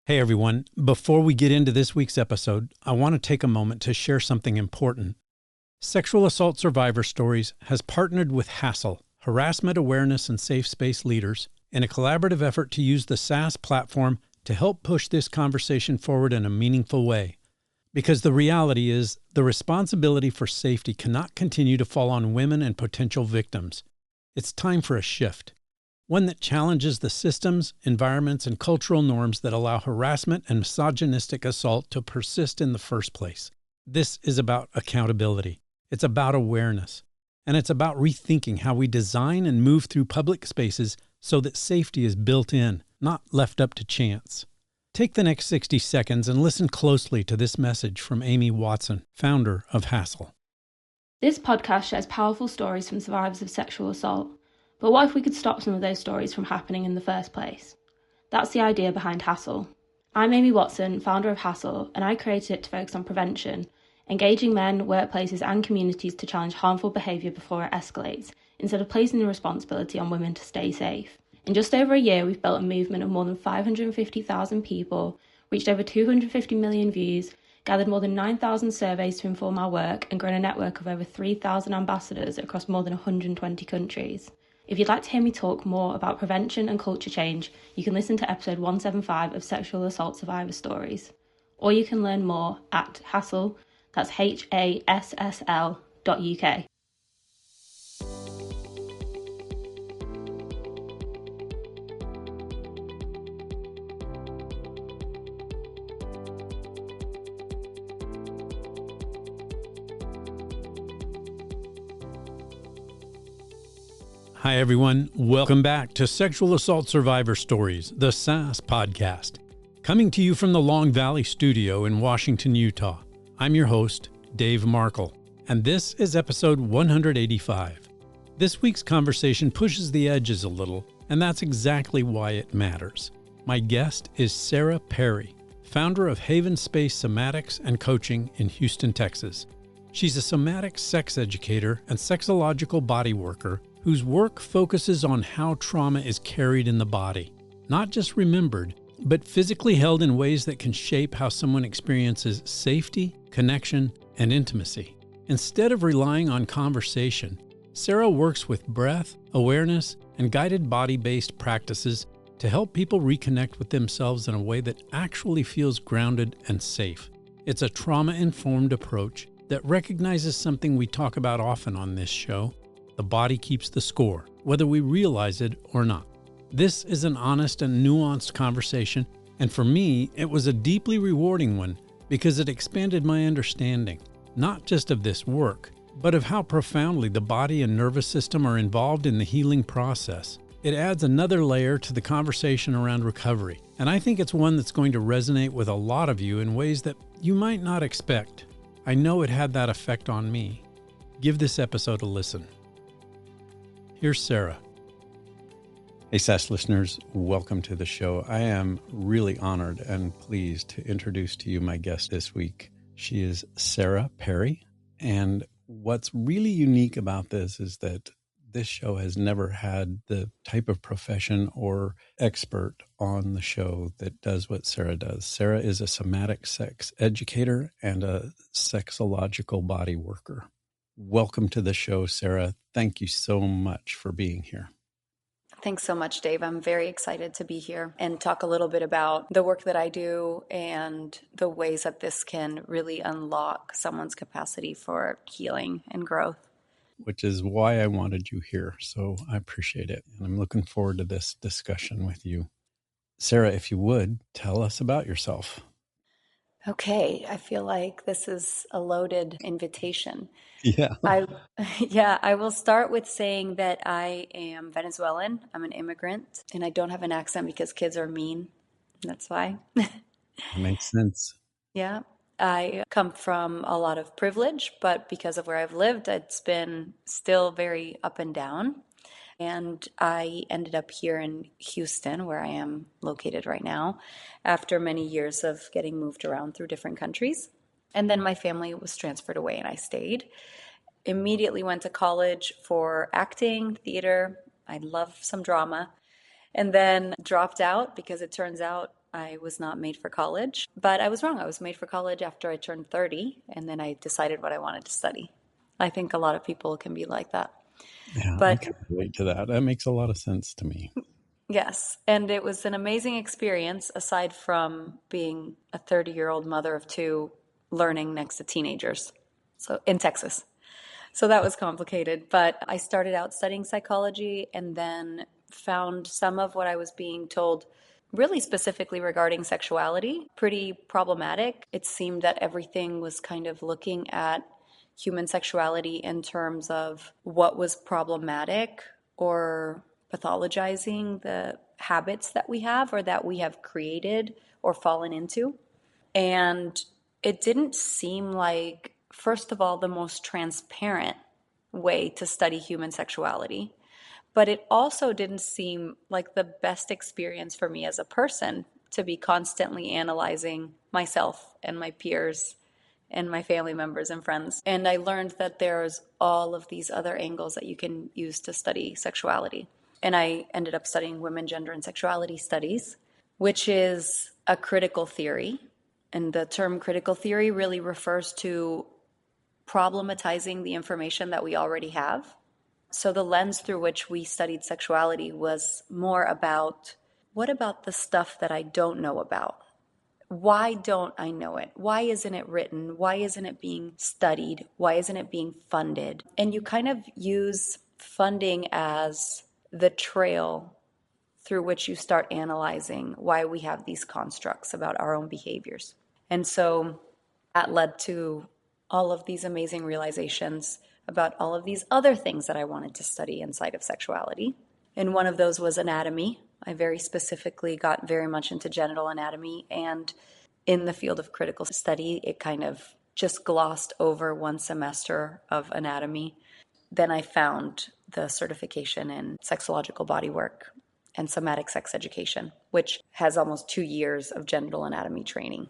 Hey everyone, before we get into this week's episode, I want to take a moment to share something important. Sexual Assault Survivor Stories has partnered with Hassel, Harassment Awareness and Safe Space Leaders, in a collaborative effort to use the SaaS platform to help push this conversation forward in a meaningful way. Because the reality is, the responsibility for safety cannot continue to fall on women and potential victims. It's time for a shift. One that challenges the systems, environments, and cultural norms that allow harassment and misogynistic assault to persist in the first place. This is about accountability. It's about awareness. And it's about rethinking how we design and move through public spaces so that safety is built in, not left up to chance. Take the next 60 seconds and listen closely to this message from Amy Watson, founder of Hassel. This podcast shares powerful stories from survivors of sexual assault. But what if we could stop some of those stories from happening in the first place? That's the idea behind Hassel. I'm Amy Watson, founder of Hassel, and I created it to focus on prevention, engaging men, workplaces and communities to challenge harmful behaviour before it escalates, instead of placing the responsibility on women to stay safe. In just over a year, we've built a movement of more than 550,000 people, reached over 250 million views, gathered more than 9,000 surveys to inform our work, and grown a network of over 3,000 ambassadors across more than 120 countries. If you'd like to hear me talk more about prevention and culture change, you can listen to episode 175 of Sexual Assault Survivor Stories. Or you can learn more at Hassel, that's HASSL.UK. Hi everyone, welcome back to Sexual Assault Survivor Stories, the SaaS podcast. Coming to you from the Long Valley studio in Washington, Utah. I'm your host, Dave Markel, and this is episode 185. This week's conversation pushes the edges a little, and that's exactly why it matters. My guest is Sara Perry, founder of Haven Space Somatics and Coaching in Houston, Texas. She's a somatic sex educator and sexological bodyworker whose work focuses on how trauma is carried in the body, not just remembered, but physically held in ways that can shape how someone experiences safety, connection, and intimacy. Instead of relying on conversation, Sara works with breath, awareness, and guided body-based practices to help people reconnect with themselves in a way that actually feels grounded and safe. It's a trauma-informed approach that recognizes something we talk about often on this show: the body keeps the score, whether we realize it or not. This is an honest and nuanced conversation, and for me, it was a deeply rewarding one because it expanded my understanding, not just of this work, but of how profoundly the body and nervous system are involved in the healing process. It adds another layer to the conversation around recovery, and I think it's one that's going to resonate with a lot of you in ways that you might not expect. I know it had that effect on me. Give this episode a listen. Here's Sara. Hey, SaaS listeners, welcome to the show. I am really honored and pleased to introduce to you my guest this week. She is Sara Perry, and what's really unique about this is that this show has never had the type of profession or expert on the show that does what Sara does. Sara is a somatic sex educator and a sexological body worker. Welcome to the show, Sara. Thank you so much for being here. Thanks so much, Dave. I'm very excited to be here and talk a little bit about the work that I do and the ways that this can really unlock someone's capacity for healing and growth. Which is why I wanted you here, so I appreciate it. And I'm looking forward to this discussion with you. Sara, if you would, tell us about yourself. Okay, I feel like this is a loaded invitation. Yeah. I will start with saying that I am Venezuelan. I'm an immigrant, and I don't have an accent because kids are mean. That's why. That makes sense. Yeah. I come from a lot of privilege, but because of where I've lived, it's been still very up and down. And I ended up here in Houston, where I am located right now, after many years of getting moved around through different countries. And then my family was transferred away and I stayed. Immediately went to college for acting, theater. I love some drama. And then dropped out because it turns out I was not made for college, but I was wrong. I was made for college after I turned 30, and then I decided what I wanted to study. I think a lot of people can be like that. Yeah, I But can relate to that. That makes a lot of sense to me. yes, and it was an amazing experience aside from being a 30-year-old mother of two learning next to teenagers. So in Texas. So that was complicated, but I started out studying psychology and then found some of what I was being told really specifically regarding sexuality pretty problematic. It seemed that everything was kind of looking at human sexuality in terms of what was problematic or pathologizing the habits that we have or that we have created or fallen into. And it didn't seem like, first of all, the most transparent way to study human sexuality. But it also didn't seem like the best experience for me as a person to be constantly analyzing myself and my peers and my family members and friends. And I learned that there's all of these other angles that you can use to study sexuality. And I ended up studying women, gender, and sexuality studies, which is a critical theory. And the term critical theory really refers to problematizing the information that we already have. So the lens through which we studied sexuality was more about, what about the stuff that I don't know about? Why don't I know it? Why isn't it written? Why isn't it being studied? Why isn't it being funded? And you kind of use funding as the trail through which you start analyzing why we have these constructs about our own behaviors. And so that led to all of these amazing realizations about all of these other things that I wanted to study inside of sexuality. And one of those was anatomy. I very specifically got very much into genital anatomy. And in the field of critical study, it kind of just glossed over one semester of anatomy. Then I found the certification in sexological bodywork and somatic sex education, which has almost 2 years of genital anatomy training.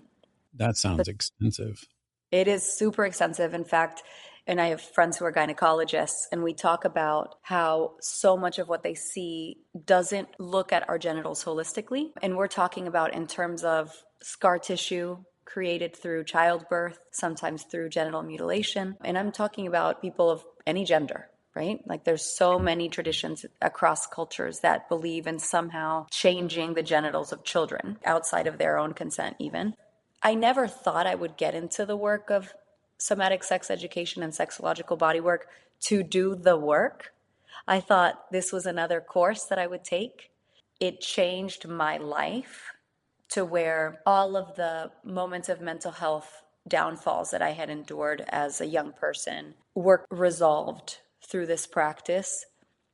That sounds extensive. It is super extensive. In fact, and I have friends who are gynecologists, and we talk about how so much of what they see doesn't look at our genitals holistically. And we're talking about in terms of scar tissue created through childbirth, sometimes through genital mutilation. And I'm talking about people of any gender, right? Like there's so many traditions across cultures that believe in somehow changing the genitals of children outside of their own consent even. I never thought I would get into the work of somatic sex education and sexological bodywork to do the work. I thought this was another course that I would take. It changed my life to where all of the moments of mental health downfalls that I had endured as a young person were resolved through this practice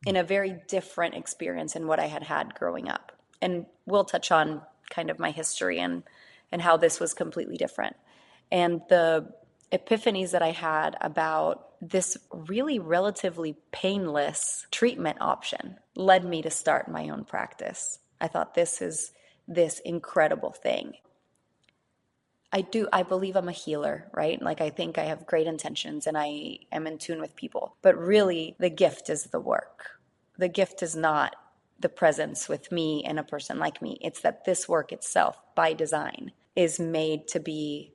in a very different experience than what I had had growing up. And we'll touch on kind of my history and how this was completely different. And the epiphanies that I had about this really relatively painless treatment option led me to start my own practice. I thought this is this incredible thing. I believe I'm a healer, right? Like I think I have great intentions and I am in tune with people. But really the gift is the work. The gift is not the presence with me and a person like me. It's that this work itself, by design, is made to be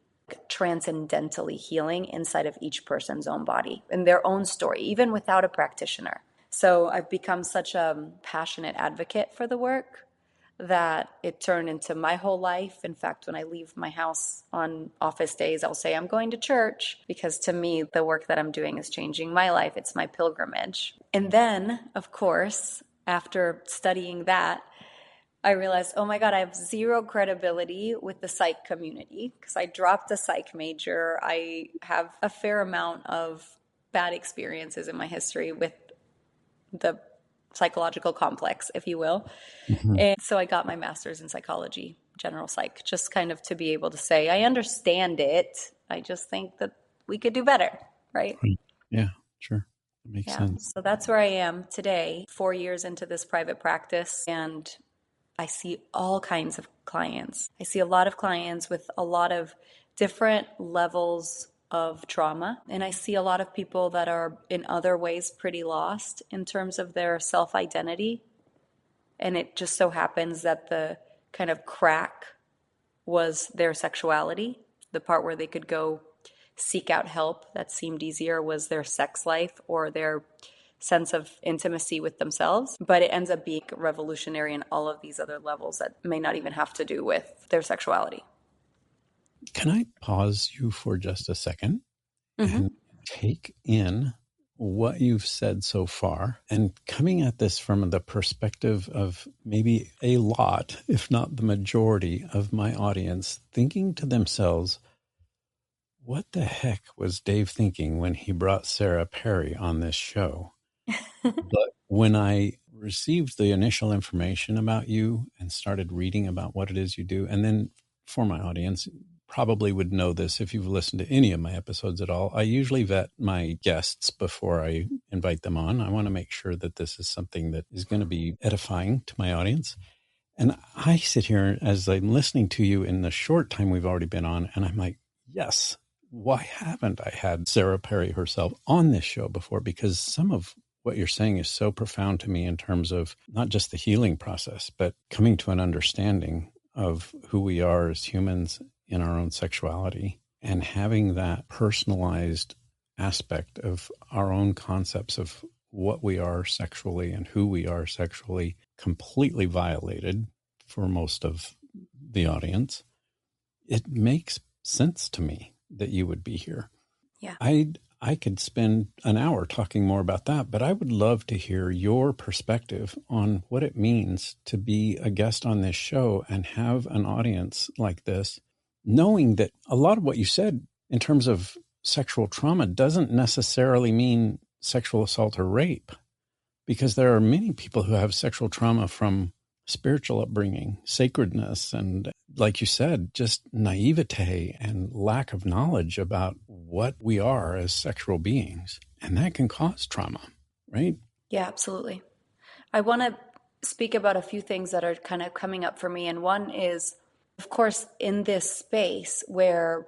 transcendentally healing inside of each person's own body and their own story, even without a practitioner. So I've become such a passionate advocate for the work that it turned into my whole life. In fact, when I leave my house on office days, I'll say I'm going to church because to me, the work that I'm doing is changing my life. It's my pilgrimage. And then, of course, after studying that, I realized, oh my God, I have zero credibility with the psych community because I dropped a psych major. I have a fair amount of bad experiences in my history with the psychological complex, if you will. Mm-hmm. And so I got my master's in psychology, general psych, just kind of to be able to say, I understand it. I just think that we could do better, right? Yeah, sure. That makes sense. So that's where I am today, 4 years into this private practice. And I see all kinds of clients. I see a lot of clients with a lot of different levels of trauma. And I see a lot of people that are in other ways pretty lost in terms of their self-identity. And it just so happens that the kind of crack was their sexuality. The part where they could go seek out help that seemed easier was their sex life or their sense of intimacy with themselves. But it ends up being revolutionary in all of these other levels that may not even have to do with their sexuality. Can I pause you for just a second and take in what you've said so far, and coming at this from the perspective of maybe a lot, if not the majority of my audience, thinking to themselves, what the heck was Dave thinking when he brought Sara Perry on this show? But when I received the initial information about you and started reading about what it is you do, and then for my audience, probably would know this if you've listened to any of my episodes at all, I usually vet my guests before I invite them on. I want to make sure that this is something that is going to be edifying to my audience. And I sit here as I'm listening to you in the short time we've already been on, and I'm like, yes, why haven't I had Sara Perry herself on this show before? Because some of what you're saying is so profound to me in terms of not just the healing process, but coming to an understanding of who we are as humans in our own sexuality, and having that personalized aspect of our own concepts of what we are sexually and who we are sexually completely violated for most of the audience. It makes sense to me that you would be here. Yeah. I could spend an hour talking more about that, but I would love to hear your perspective on what it means to be a guest on this show and have an audience like this, knowing that a lot of what you said in terms of sexual trauma doesn't necessarily mean sexual assault or rape, because there are many people who have sexual trauma from spiritual upbringing, sacredness, and like you said, just naivete and lack of knowledge about what we are as sexual beings. And that can cause trauma, right? Yeah, absolutely. I want to speak about a few things that are kind of coming up for me. And one is, of course, in this space where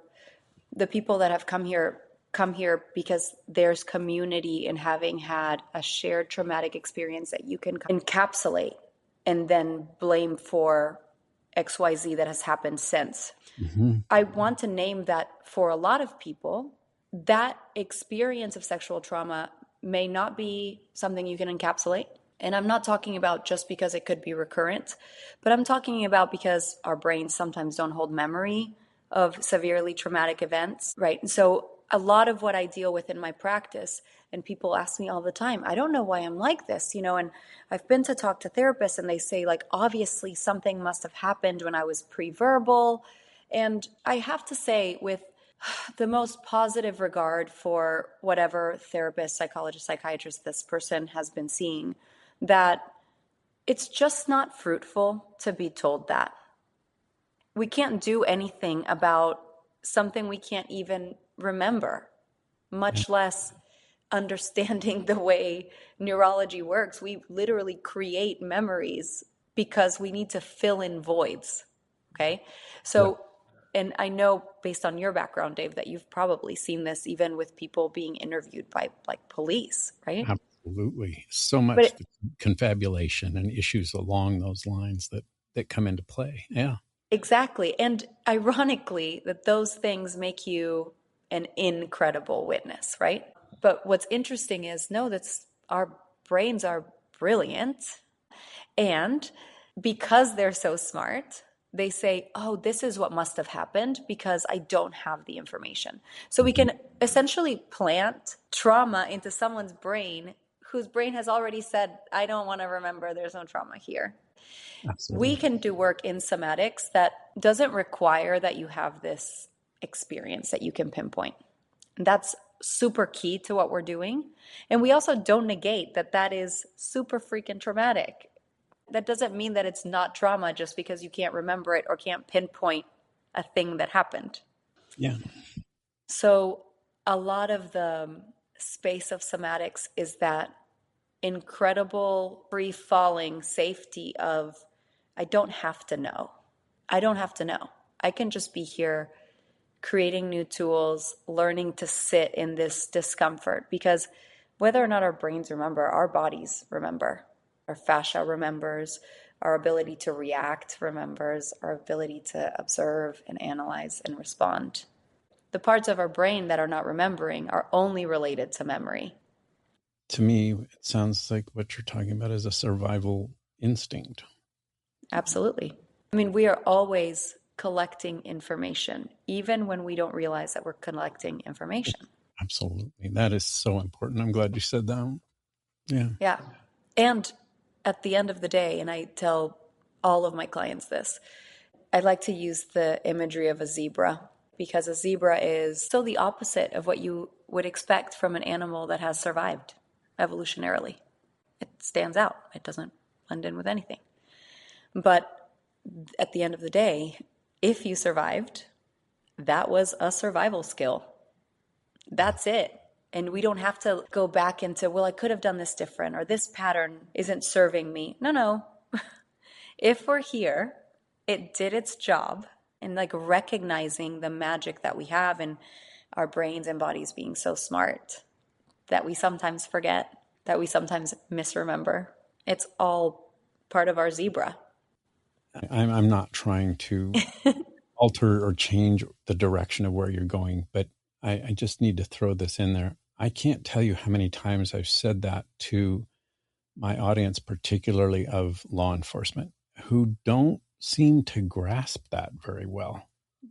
the people that have come here because there's community in having had a shared traumatic experience that you can encapsulate and then blame for XYZ that has happened since. Mm-hmm. I want to name that for a lot of people, that experience of sexual trauma may not be something you can encapsulate. And I'm not talking about just because it could be recurrent, but I'm talking about because our brains sometimes don't hold memory of severely traumatic events, right? And so a lot of what I deal with in my practice, and people ask me all the time, I don't know why I'm like this, and I've been to talk to therapists and they say, like, obviously something must have happened when I was pre-verbal. And I have to say, with the most positive regard for whatever therapist, psychologist, psychiatrist this person has been seeing, that it's just not fruitful to be told that. We can't do anything about something we can't even remember, much less understanding the way neurology works. We literally create memories because we need to fill in voids. Okay. So, and I know based on your background, Dave, that you've probably seen this even with people being interviewed by like police, right? Absolutely. So much confabulation and issues along those lines that come into play. Yeah. Exactly. And ironically, that those things make you an incredible witness, right? But what's interesting is, no, that's our brains are brilliant. And because they're so smart, they say, oh, this is what must have happened because I don't have the information. So we can essentially plant trauma into someone's brain whose brain has already said, I don't want to remember, there's no trauma here. Absolutely. We can do work in somatics that doesn't require that you have this experience that you can pinpoint. And that's super key to what we're doing. And we also don't negate that that is super freaking traumatic. That doesn't mean that it's not trauma just because you can't remember it or can't pinpoint a thing that happened. Yeah. So a lot of the space of somatics is that incredible free-falling safety of, I don't have to know. I don't have to know. I can just be here creating new tools, learning to sit in this discomfort, because whether or not our brains remember, our bodies remember. Our fascia remembers. Our ability to react remembers, our ability to observe and analyze and respond. The parts of our brain that are not remembering are only related to memory. To me, it sounds like what you're talking about is a survival instinct. Absolutely. I mean, we are always collecting information, even when we don't realize that we're collecting information. Absolutely. That is so important. I'm glad you said that. Yeah. Yeah. And at the end of the day, and I tell all of my clients this, I like to use the imagery of a zebra because a zebra is still the opposite of what you would expect from an animal that has survived evolutionarily. It stands out. It doesn't blend in with anything. But at the end of the day, if you survived, that was a survival skill. That's it. And we don't have to go back into, well, I could have done this different, or this pattern isn't serving me. No. If we're here, it did its job. And like recognizing the magic that we have in our brains and bodies being so smart that we sometimes forget, that we sometimes misremember. It's all part of our zebra. I'm not trying to alter or change the direction of where you're going, but I just need to throw this in there. I can't tell you how many times I've said that to my audience, particularly of law enforcement, who don't seem to grasp that very well.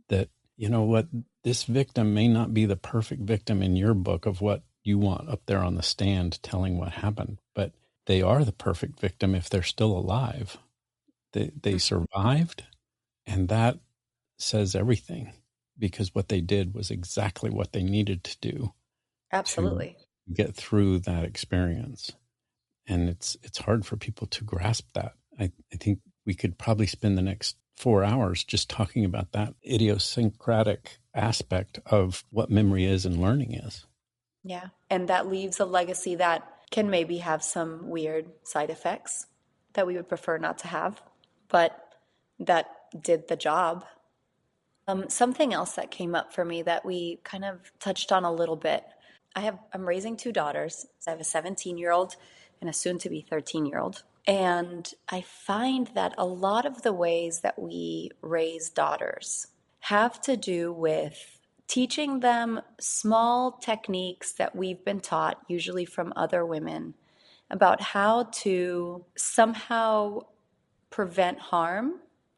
That, you know what, this victim may not be the perfect victim in your book of what you want up there on the stand telling what happened, but they are the perfect victim if they're still alive. They survived, and that says everything, because what they did was exactly what they needed to do. Absolutely. To get through that experience. And it's hard for people to grasp that. I think we could probably spend the next 4 hours just talking about that idiosyncratic aspect of what memory is and learning is. Yeah. And that leaves a legacy that can maybe have some weird side effects that we would prefer not to have, but that did the job. Something else that came up for me that we kind of touched on a little bit. I'm raising two daughters. I have a 17-year-old and a soon-to-be 13-year-old. And I find that a lot of the ways that we raise daughters have to do with teaching them small techniques that we've been taught, usually from other women, about how to somehow prevent harm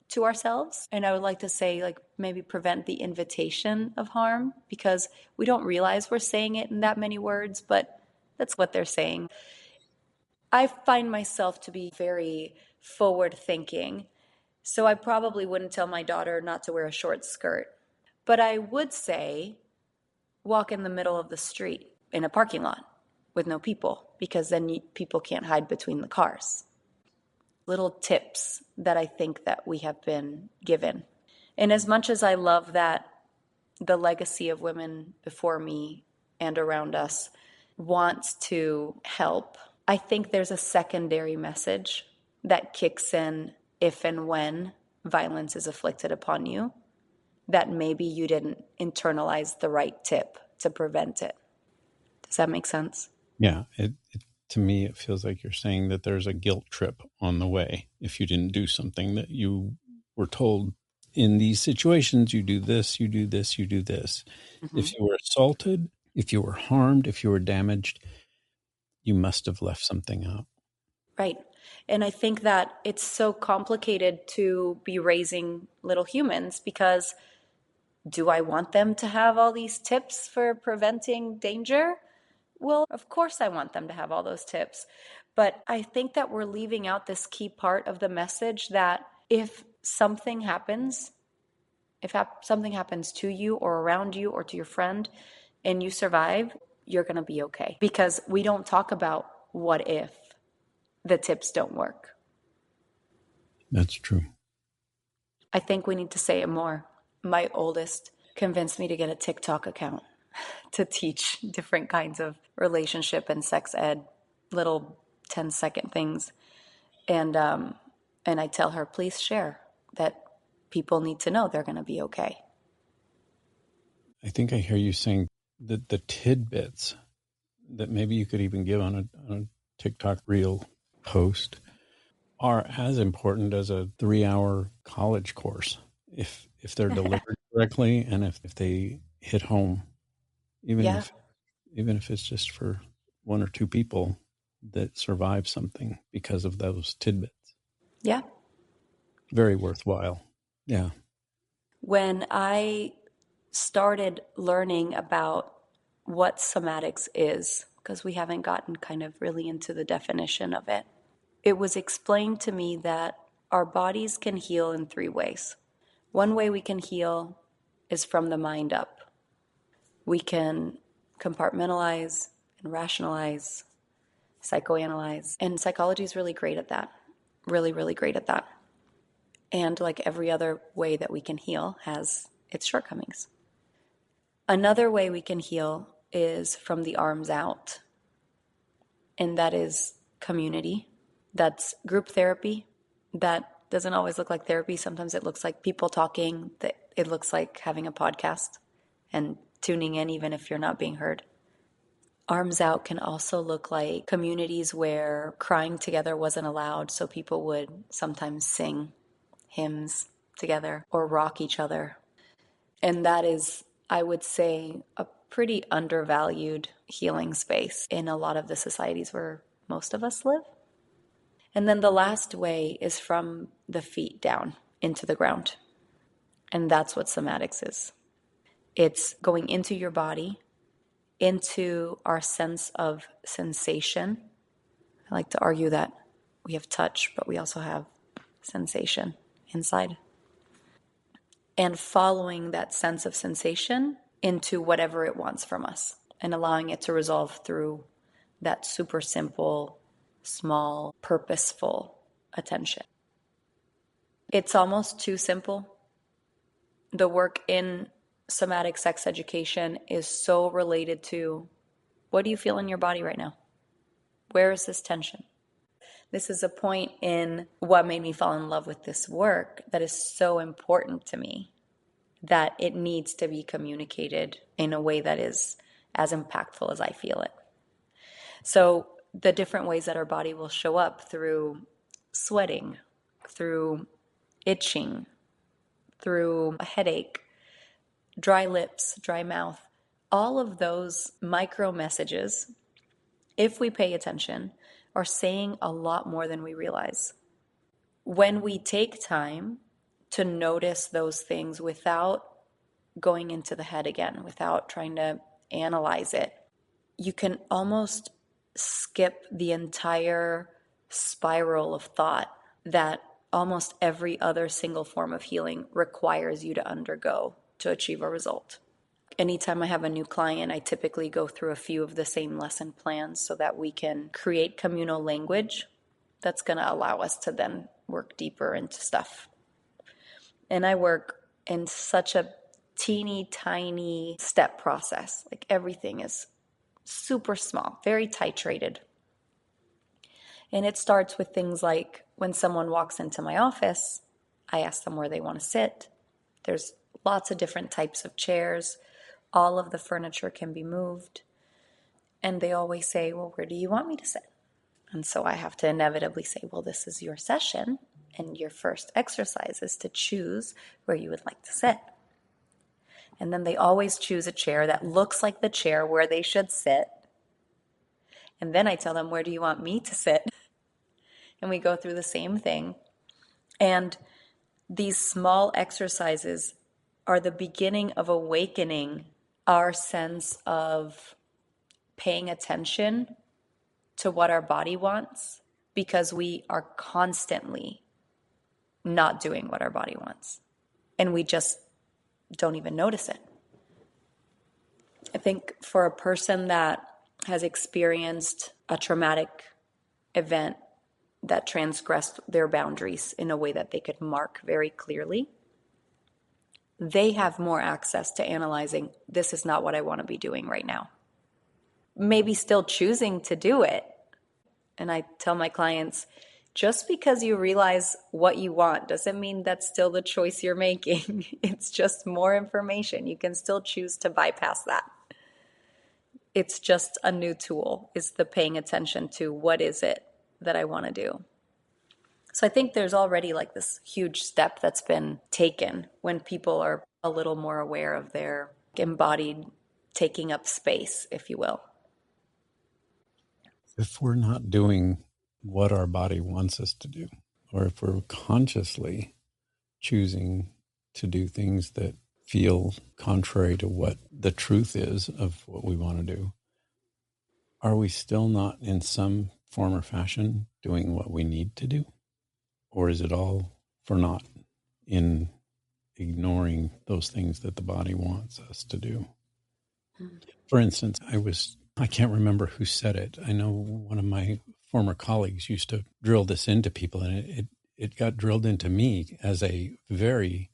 to ourselves. And I would like to say, like, maybe prevent the invitation of harm, because we don't realize we're saying it in that many words, but that's what they're saying. I find myself to be very forward thinking, so I probably wouldn't tell my daughter not to wear a short skirt. But I would say walk in the middle of the street in a parking lot with no people, because then people can't hide between the cars. Little tips that I think that we have been given. And as much as I love that the legacy of women before me and around us wants to help, I think there's a secondary message that kicks in if and when violence is inflicted upon you, that maybe you didn't internalize the right tip to prevent it. Does that make sense? Yeah. To me, it feels like you're saying that there's a guilt trip on the way if you didn't do something that you were told. In these situations, you do this, you do this, you do this. Mm-hmm. If you were assaulted, if you were harmed, if you were damaged, you must have left something out. Right. And I think that it's so complicated to be raising little humans, because do I want them to have all these tips for preventing danger? Well, of course I want them to have all those tips. But I think that we're leaving out this key part of the message that if something happens, something happens to you or around you or to your friend and you survive, you're going to be okay. Because we don't talk about what if the tips don't work. That's true. I think we need to say it more. My oldest convinced me to get a TikTok account to teach different kinds of relationship and sex ed, little 10-second things. And I tell her, please share, that people need to know they're going to be okay. I think I hear you saying that the tidbits that maybe you could even give on a TikTok reel post are as important as a 3-hour college course if they're delivered correctly and if they hit home, even Yeah. if it's just for one or two people that survive something because of those tidbits. Yeah. Very worthwhile. Yeah. When I started learning about what somatics is, because we haven't gotten kind of really into the definition of it, it was explained to me that our bodies can heal in 3 ways. One way we can heal is from the mind up. We can compartmentalize and rationalize, psychoanalyze, and psychology is really great at that. Really, really great at that. And like every other way that we can heal has its shortcomings. Another way we can heal is from the arms out, and that is community. That's group therapy. That doesn't always look like therapy. Sometimes it looks like people talking. It looks like having a podcast and tuning in even if you're not being heard. Arms out can also look like communities where crying together wasn't allowed, so people would sometimes sing hymns together or rock each other. And that is, I would say, a pretty undervalued healing space in a lot of the societies where most of us live. And then the last way is from the feet down into the ground. And that's what somatics is. It's going into your body, into our sense of sensation. I like to argue that we have touch, but we also have sensation inside. And following that sense of sensation into whatever it wants from us and allowing it to resolve through that super simple, small, purposeful attention. It's almost too simple. The work in somatic sex education is so related to what do you feel in your body right now? Where is this tension? This is a point in what made me fall in love with this work that is so important to me, that it needs to be communicated in a way that is as impactful as I feel it. So the different ways that our body will show up through sweating, through itching, through a headache, dry lips, dry mouth, all of those micro messages, if we pay attention, are saying a lot more than we realize. When we take time to notice those things without going into the head again, without trying to analyze it, you can almost skip the entire spiral of thought that almost every other single form of healing requires you to undergo to achieve a result. Anytime I have a new client, I typically go through a few of the same lesson plans so that we can create communal language that's going to allow us to then work deeper into stuff. And I work in such a teeny tiny step process. Like everything is super small, very titrated. And it starts with things like when someone walks into my office, I ask them where they want to sit. There's lots of different types of chairs. All of the furniture can be moved. And they always say, well, where do you want me to sit? And so I have to inevitably say, well, this is your session. And your first exercise is to choose where you would like to sit. And then they always choose a chair that looks like the chair where they should sit. And then I tell them, where do you want me to sit? And we go through the same thing. And these small exercises are the beginning of awakening our sense of paying attention to what our body wants, because we are constantly not doing what our body wants. And we just don't even notice it. I think for a person that has experienced a traumatic event that transgressed their boundaries in a way that they could mark very clearly, they have more access to analyzing, this is not what I want to be doing right now. Maybe still choosing to do it. And I tell my clients, just because you realize what you want doesn't mean that's still the choice you're making. It's just more information. You can still choose to bypass that. It's just a new tool, is the paying attention to what is it that I want to do. So I think there's already like this huge step that's been taken when people are a little more aware of their embodied taking up space, if you will. If we're not doing what our body wants us to do, or if we're consciously choosing to do things that feel contrary to what the truth is of what we want to do, are we still not in some form or fashion doing what we need to do? Or is it all for naught in ignoring those things that the body wants us to do? For instance, I can't remember who said it. I know one of my former colleagues used to drill this into people, and it got drilled into me as a very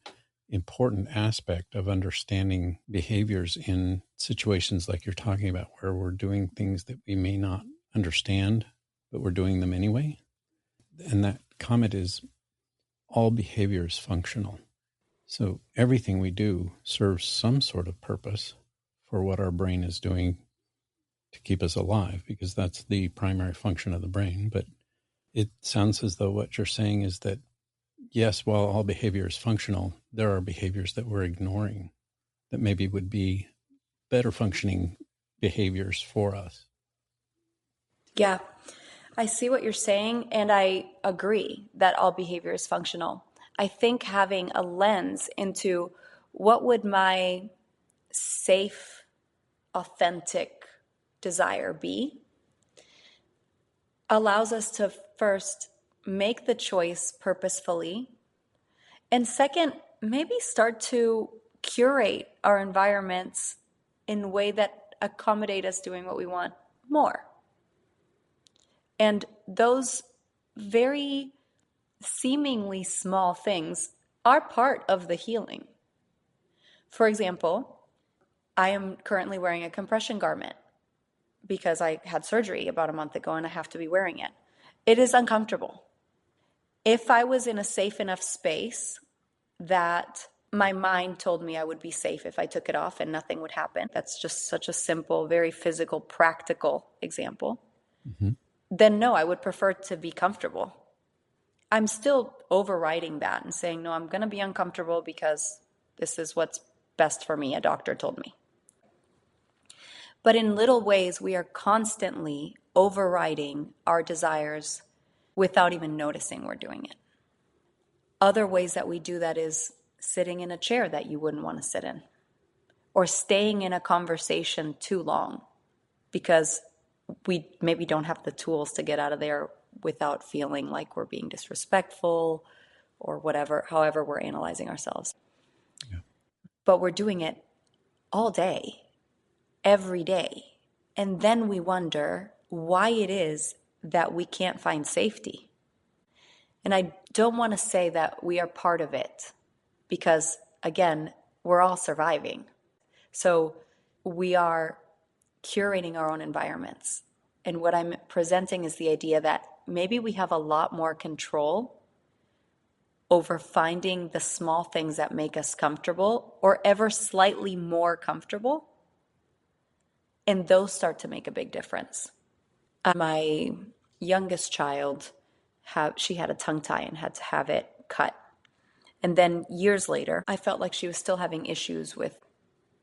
important aspect of understanding behaviors in situations like you're talking about, where we're doing things that we may not understand, but we're doing them anyway. And that comment is, all behavior is functional. So everything we do serves some sort of purpose for what our brain is doing to keep us alive, because that's the primary function of the brain. But it sounds as though what you're saying is that, yes, while all behavior is functional, there are behaviors that we're ignoring that maybe would be better functioning behaviors for us. Yeah, I see what you're saying, and I agree that all behavior is functional. I think having a lens into what would my safe, authentic desire be allows us to first make the choice purposefully, and second, maybe start to curate our environments in a way that accommodate us doing what we want more. And those very seemingly small things are part of the healing. For example, I am currently wearing a compression garment because I had surgery about a month ago and I have to be wearing it. It is uncomfortable. If I was in a safe enough space that my mind told me I would be safe if I took it off and nothing would happen, that's just such a simple, very physical, practical example, then no, I would prefer to be comfortable. I'm still overriding that and saying, no, I'm going to be uncomfortable because this is what's best for me, a doctor told me. But in little ways, we are constantly overriding our desires without even noticing we're doing it. Other ways that we do that is sitting in a chair that you wouldn't want to sit in, or staying in a conversation too long because we maybe don't have the tools to get out of there without feeling like we're being disrespectful or whatever, however we're analyzing ourselves. Yeah. But we're doing it all day, every day. And then we wonder why it is that we can't find safety. And I don't want to say that we are part of it because, again, we're all surviving. So we are curating our own environments. And what I'm presenting is the idea that maybe we have a lot more control over finding the small things that make us comfortable or ever slightly more comfortable. And those start to make a big difference. My youngest child, she had a tongue tie and had to have it cut. And then years later, I felt like she was still having issues with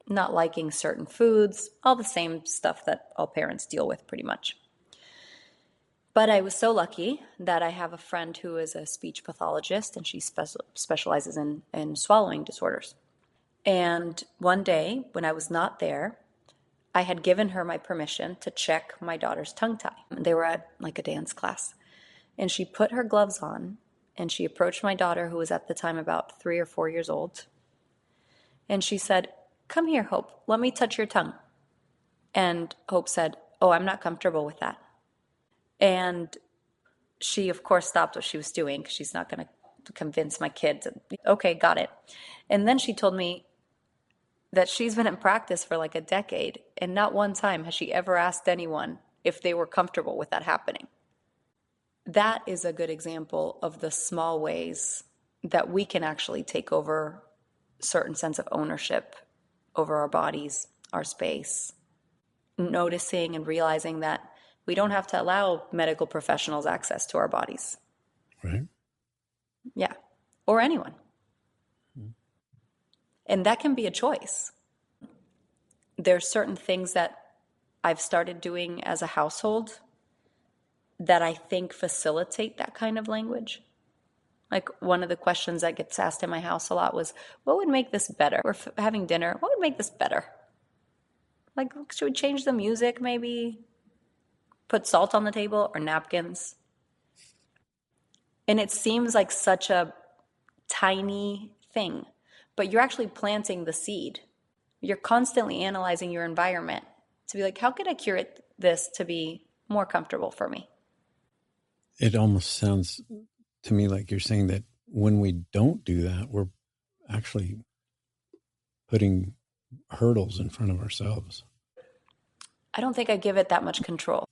not liking certain foods, all the same stuff that all parents deal with pretty much. But I was so lucky that I have a friend who is a speech pathologist, and she specializes in swallowing disorders. And one day, when I was not there, I had given her my permission to check my daughter's tongue tie. They were at like a dance class. And she put her gloves on, and she approached my daughter, who was at the time about 3 or 4 years old. And she said, "Come here, Hope, let me touch your tongue." And Hope said, "Oh, I'm not comfortable with that." And she, of course, stopped what she was doing because she's not going to convince my kid to, okay, got it. And then she told me that she's been in practice for like a decade, and not one time has she ever asked anyone if they were comfortable with that happening. That is a good example of the small ways that we can actually take over a certain sense of ownership over our bodies, our space, noticing and realizing that we don't have to allow medical professionals access to our bodies. Right. Yeah. Or anyone. And that can be a choice. There's certain things that I've started doing as a household that I think facilitate that kind of language. Like one of the questions that gets asked in my house a lot was, what would make this better? We're having dinner. What would make this better? Like, should we change the music maybe? Put salt on the table or napkins? And it seems like such a tiny thing, but you're actually planting the seed. You're constantly analyzing your environment to be like, how could I curate this to be more comfortable for me? It almost sounds to me like you're saying that when we don't do that, we're actually putting hurdles in front of ourselves. I don't think I give it that much control.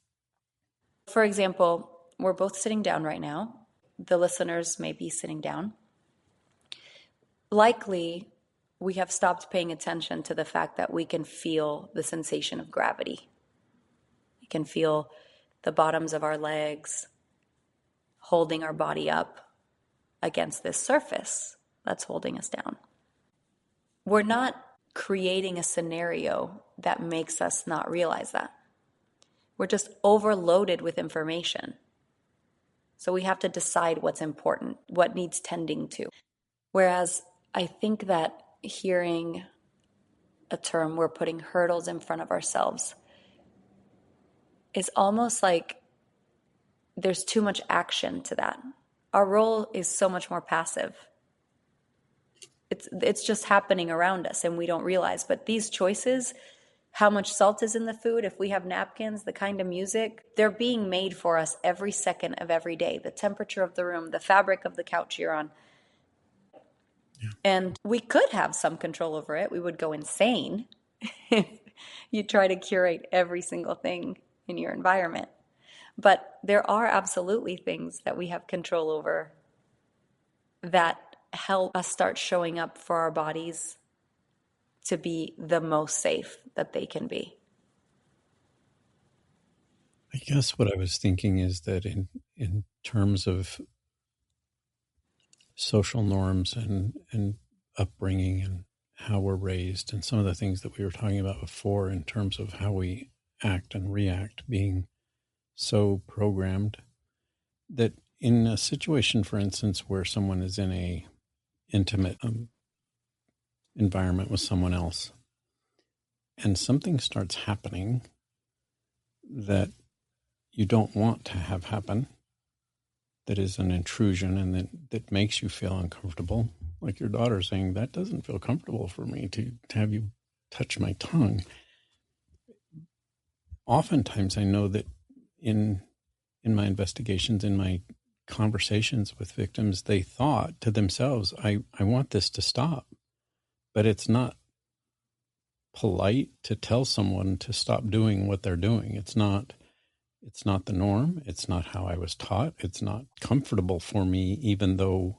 For example, we're both sitting down right now. The listeners may be sitting down. Likely, we have stopped paying attention to the fact that we can feel the sensation of gravity. We can feel the bottoms of our legs holding our body up against this surface that's holding us down. We're not creating a scenario that makes us not realize that. We're just overloaded with information. So we have to decide what's important, what needs tending to. Whereas I think that hearing a term, we're putting hurdles in front of ourselves, is almost like there's too much action to that. Our role is so much more passive. It's just happening around us and we don't realize. But these choices, how much salt is in the food, if we have napkins, the kind of music, they're being made for us every second of every day. The temperature of the room, the fabric of the couch you're on. Yeah. And we could have some control over it. We would go insane if you try to curate every single thing in your environment. But there are absolutely things that we have control over that help us start showing up for our bodies to be the most safe that they can be. I guess what I was thinking is that in terms of social norms and upbringing and how we're raised and some of the things that we were talking about before in terms of how we act and react being so programmed that in a situation, for instance, where someone is in a intimate environment with someone else and something starts happening that you don't want to have happen, that is an intrusion and that makes you feel uncomfortable, like your daughter saying, that doesn't feel comfortable for me to have you touch my tongue. Oftentimes I know that in my investigations, in my conversations with victims, they thought to themselves, I want this to stop. But it's not polite to tell someone to stop doing what they're doing. It's not the norm. It's not how I was taught. It's not comfortable for me, even though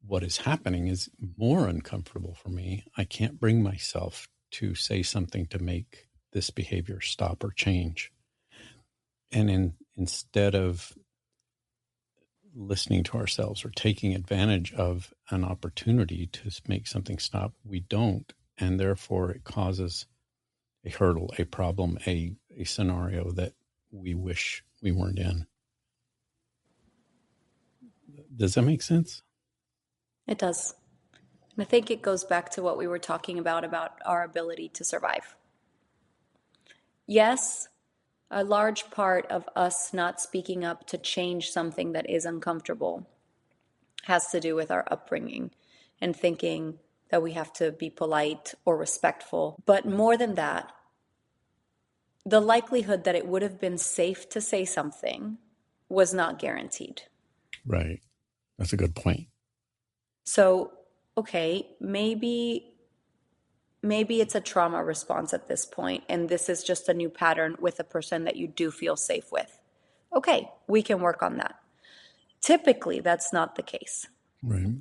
what is happening is more uncomfortable for me. I can't bring myself to say something to make this behavior stop or change. And instead of listening to ourselves or taking advantage of an opportunity to make something stop, we don't. And therefore it causes a hurdle, a problem, a scenario that we wish we weren't in. Does that make sense? It does. And I think it goes back to what we were talking about our ability to survive. Yes, a large part of us not speaking up to change something that is uncomfortable has to do with our upbringing and thinking that we have to be polite or respectful. But more than that, the likelihood that it would have been safe to say something was not guaranteed. Right. That's a good point. So, okay, maybe it's a trauma response at this point, and this is just a new pattern with a person that you do feel safe with. Okay, we can work on that. Typically, that's not the case. Right.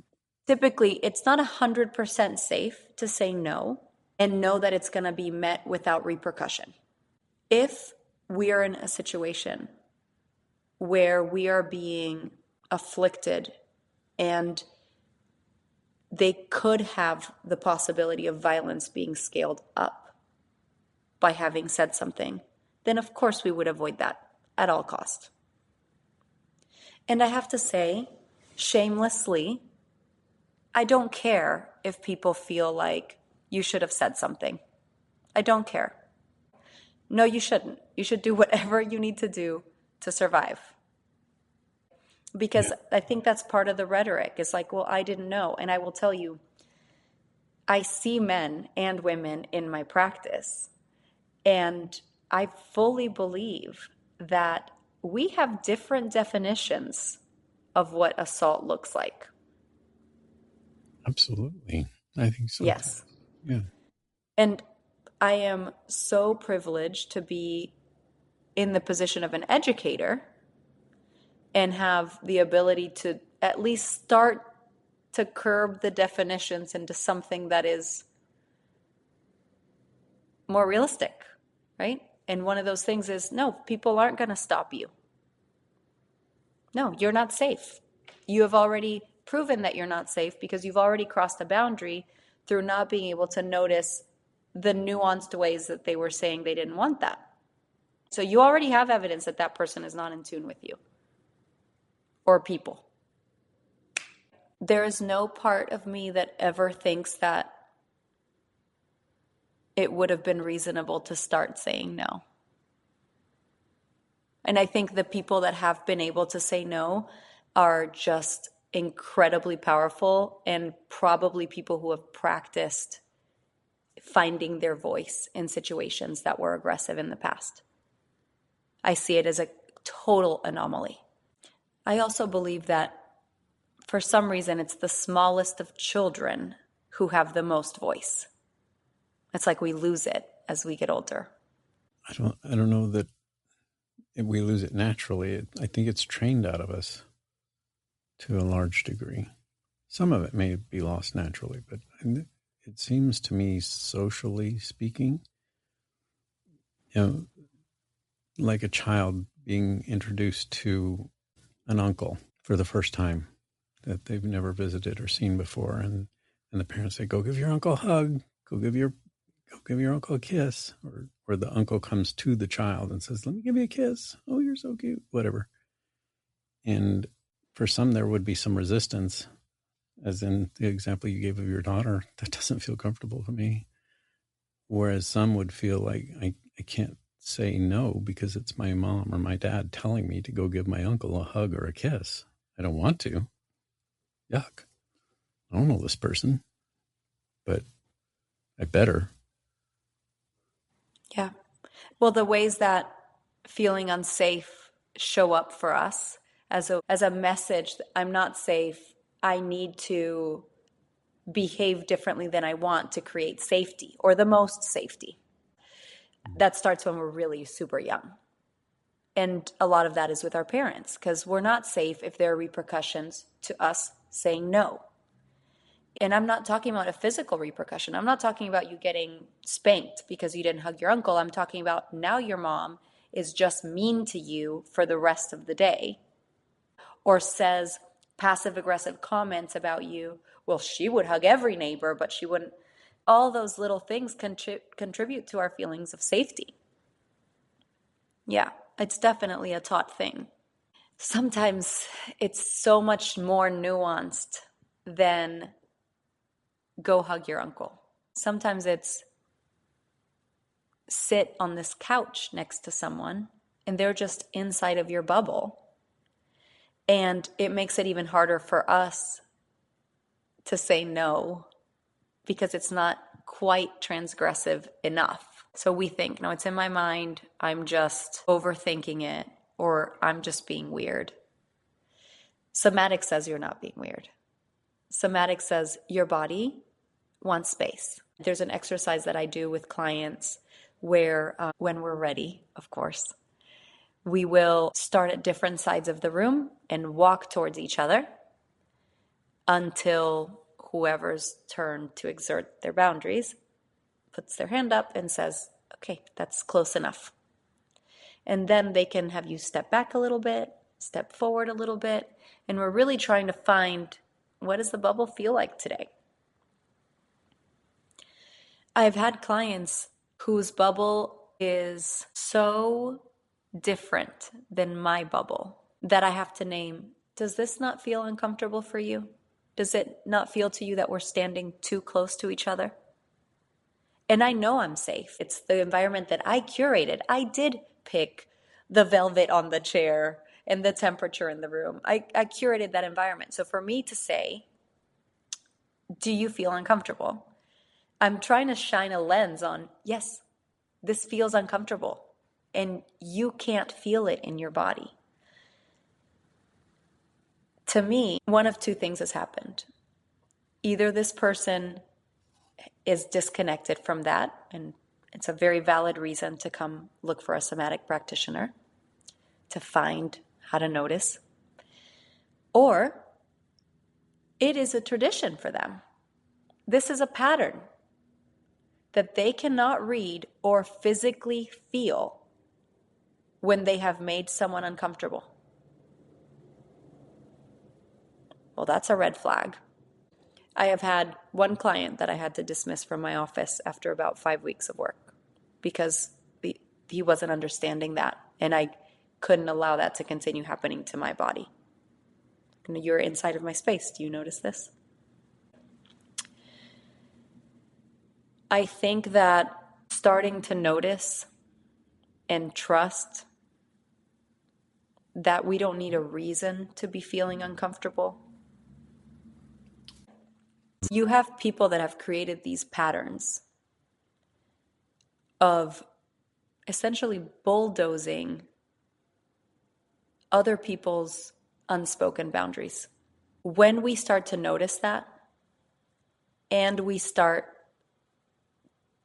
Typically, it's not 100% safe to say no and know that it's going to be met without repercussion. If we are in a situation where we are being afflicted and they could have the possibility of violence being scaled up by having said something, then of course we would avoid that at all cost. And I have to say, shamelessly, I don't care if people feel like you should have said something. I don't care. No, you shouldn't. You should do whatever you need to do to survive. Because I think that's part of the rhetoric. It's like, well, I didn't know. And I will tell you, I see men and women in my practice, and I fully believe that we have different definitions of what assault looks like. Absolutely. I think so. Yes. Yeah. And I am so privileged to be in the position of an educator and have the ability to at least start to curb the definitions into something that is more realistic, right? And one of those things is, no, people aren't going to stop you. No, you're not safe. You have already proven that you're not safe because you've already crossed a boundary through not being able to notice the nuanced ways that they were saying they didn't want that. So you already have evidence that that person is not in tune with you or people. There is no part of me that ever thinks that it would have been reasonable to start saying no. And I think the people that have been able to say no are just incredibly powerful and probably people who have practiced finding their voice in situations that were aggressive in the past. I see it as a total anomaly. I also believe that for some reason it's the smallest of children who have the most voice. It's like we lose it as we get older. I don't know that we lose it naturally. I think it's trained out of us to a large degree. Some of it may be lost naturally, but it seems to me, socially speaking, like a child being introduced to an uncle for the first time that they've never visited or seen before, and the parents say, "Go give your uncle a hug. Go give your uncle a kiss," or the uncle comes to the child and says, "Let me give you a kiss. Oh, you're so cute," whatever. And for some, there would be some resistance, as in the example you gave of your daughter. That doesn't feel comfortable to me. Whereas some would feel like I can't say no because it's my mom or my dad telling me to go give my uncle a hug or a kiss. I don't want to. Yuck. I don't know this person, but I better. Yeah. Well, the ways that feeling unsafe show up for us as a message, I'm not safe, I need to behave differently than I want to create safety or the most safety. That starts when we're really super young. And a lot of that is with our parents because we're not safe if there are repercussions to us saying no. And I'm not talking about a physical repercussion. I'm not talking about you getting spanked because you didn't hug your uncle. I'm talking about now your mom is just mean to you for the rest of the day or says passive-aggressive comments about you. Well, she would hug every neighbor, but she wouldn't. All those little things contribute to our feelings of safety. Yeah, it's definitely a taught thing. Sometimes it's so much more nuanced than go hug your uncle. Sometimes it's sit on this couch next to someone and they're just inside of your bubble. And it makes it even harder for us to say no because it's not quite transgressive enough. So we think, no, it's in my mind. I'm just overthinking it, or I'm just being weird. Somatic says you're not being weird. Somatic says your body wants space. There's an exercise that I do with clients where when we're ready, of course, we will start at different sides of the room and walk towards each other until whoever's turn to exert their boundaries puts their hand up and says, okay, that's close enough. And then they can have you step back a little bit, step forward a little bit, and we're really trying to find What does the bubble feel like today? I've had clients whose bubble is so different than my bubble that I have to name, does this not feel uncomfortable for you? Does it not feel to you that we're standing too close to each other? And I know I'm safe. It's the environment that I curated. I did pick the velvet on the chair and the temperature in the room. I curated that environment. So for me to say, do you feel uncomfortable? I'm trying to shine a lens on, yes, this feels uncomfortable. And you can't feel it in your body. To me, one of two things has happened. Either this person is disconnected from that, and it's a very valid reason to come look for a somatic practitioner to find how to notice, or it is a tradition for them. This is a pattern that they cannot read or physically feel when they have made someone uncomfortable. Well, that's a red flag. I have had one client that I had to dismiss from my office after about 5 weeks of work because he wasn't understanding that, and I couldn't allow that to continue happening to my body. You're inside of my space. Do you notice this? I think that starting to notice and trust that we don't need a reason to be feeling uncomfortable. You have people that have created these patterns of essentially bulldozing other people's unspoken boundaries. When we start to notice that, and we start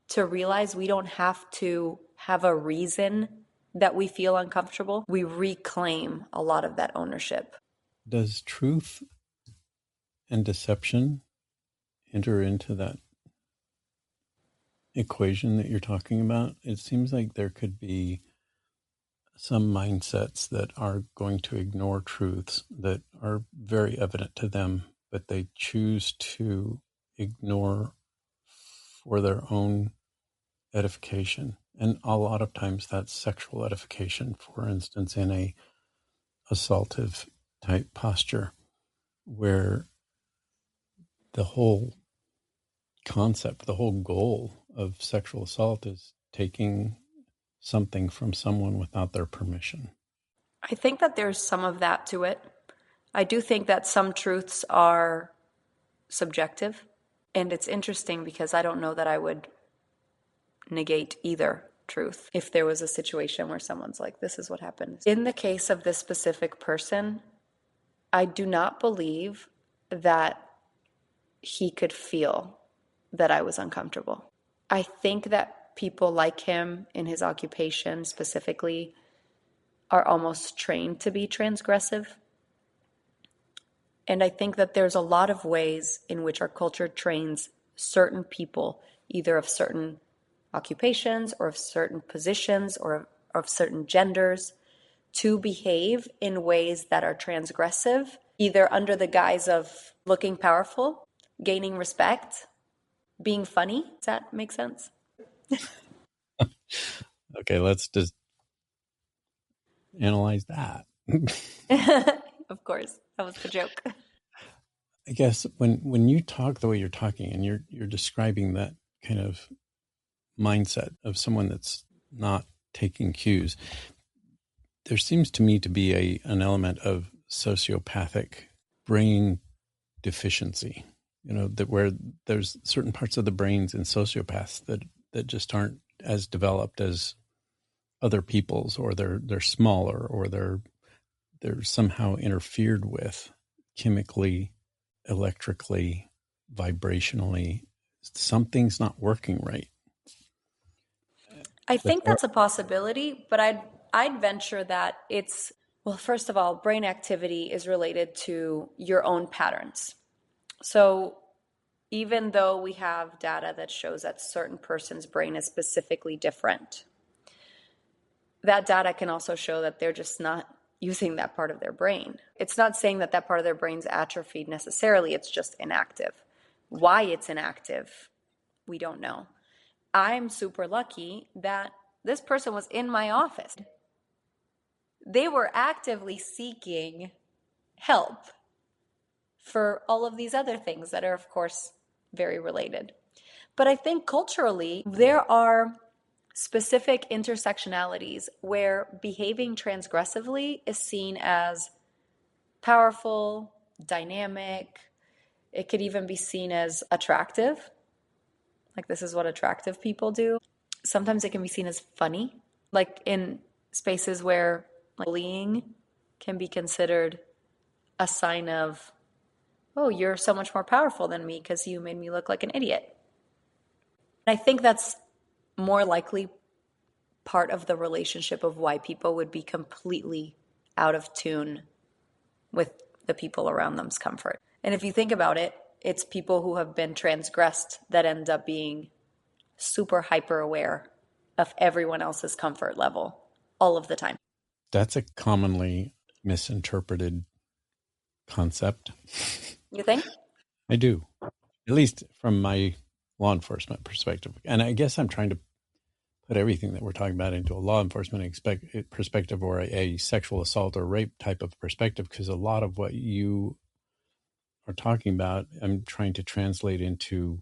to realize we don't have to have a reason that we feel uncomfortable, we reclaim a lot of that ownership. Does truth and deception enter into that equation that you're talking about? It seems like there could be some mindsets that are going to ignore truths that are very evident to them, but they choose to ignore for their own edification. And a lot of times that's sexual edification, for instance, in a assaultive type posture where the whole concept, the whole goal of sexual assault is taking something from someone without their permission. I think that there's some of that to it. I do think that some truths are subjective. And it's interesting because I don't know that I would negate either truth if there was a situation where someone's like, this is what happened. In the case of this specific person, I do not believe that he could feel that I was uncomfortable. I think that people like him in his occupation specifically are almost trained to be transgressive. And I think that there's a lot of ways in which our culture trains certain people, either of certain occupations or of certain positions or of certain genders, to behave in ways that are transgressive, either under the guise of looking powerful, gaining respect, being funny. Does that make sense? Okay, let's just analyze that. Of course, that was the joke. I guess when you talk the way you're talking and you're describing that kind of mindset of someone that's not taking cues, there seems to me to be an element of sociopathic brain deficiency, that where there's certain parts of the brains in sociopaths that just aren't as developed as other people's, or they're smaller, or they're somehow interfered with chemically, electrically, vibrationally. Something's not working right. I think that's a possibility, but I'd venture that it's, well, first of all, brain activity is related to your own patterns. So even though we have data that shows that certain person's brain is specifically different, that data can also show that they're just not using that part of their brain. It's not saying that that part of their brain's atrophied necessarily, it's just inactive. Why it's inactive, we don't know. I'm super lucky that this person was in my office. They were actively seeking help for all of these other things that are, of course, very related. But I think culturally, there are specific intersectionalities where behaving transgressively is seen as powerful, dynamic. It could even be seen as attractive. Like, this is what attractive people do. Sometimes it can be seen as funny, like in spaces where bullying can be considered a sign of, oh, you're so much more powerful than me because you made me look like an idiot. I think that's more likely part of the relationship of why people would be completely out of tune with the people around them's comfort. And if you think about it, it's people who have been transgressed that end up being super hyper aware of everyone else's comfort level all of the time. That's a commonly misinterpreted concept. You think? I do, at least from my law enforcement perspective. And I guess I'm trying to put everything that we're talking about into a law enforcement perspective or a sexual assault or rape type of perspective, because a lot of what you are talking about, I'm trying to translate into,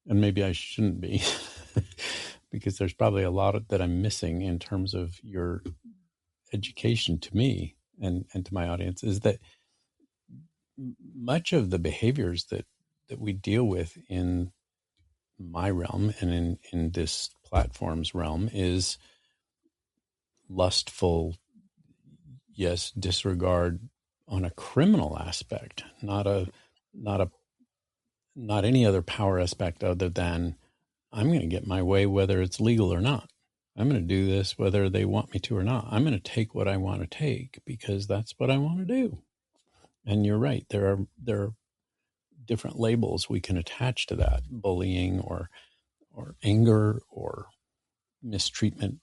and maybe I shouldn't be, because there's probably a lot that I'm missing in terms of your education to me and to my audience, is that much of the behaviors that we deal with in my realm and in this platform's realm is lustful, yes, disregard on a criminal aspect, not any other power aspect other than I'm going to get my way whether it's legal or not. I'm going to do this whether they want me to or not. I'm going to take what I want to take because that's what I want to do. And you're right. There are different labels we can attach to that: bullying or anger or mistreatment